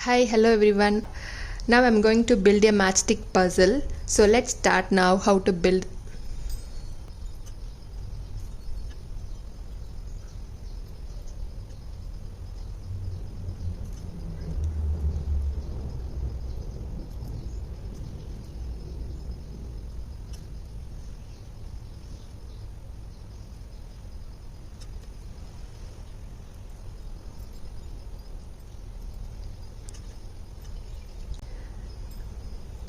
Hi, hello everyone. Now I'm going to build a matchstick puzzle. So let's start now how to build.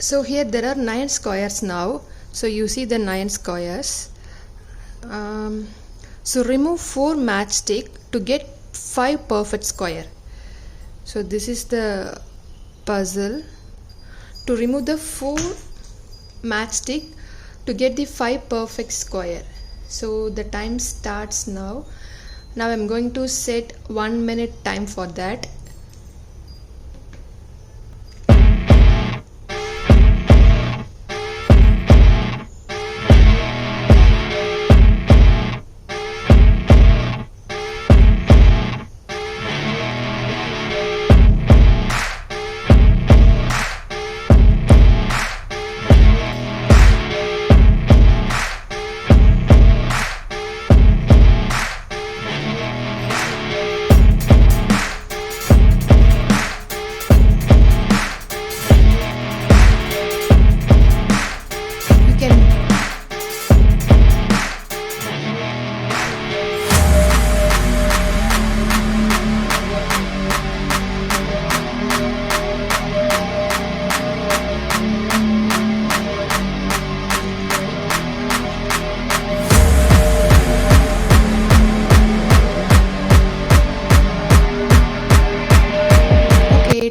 So here there are 9 squares now. So you see the 9 squares. So remove 4 matchstick to get 5 perfect square. So this is the puzzle. To remove the 4 matchstick to get the 5 perfect square. So the time starts now. Now I'm going to set 1 minute time for that.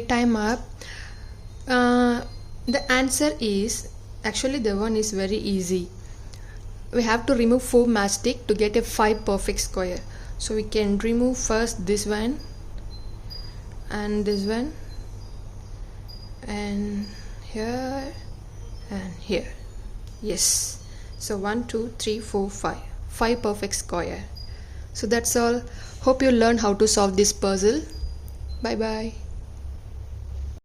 Time up. The answer is actually the one is very easy. We have to remove 4 matchstick to get a 5 perfect square. So we can remove first this one and this one and here and here. Yes. So 1, 2, 3, 4, 5. 5 perfect square. So that's all. Hope you learn how to solve this puzzle. Bye bye.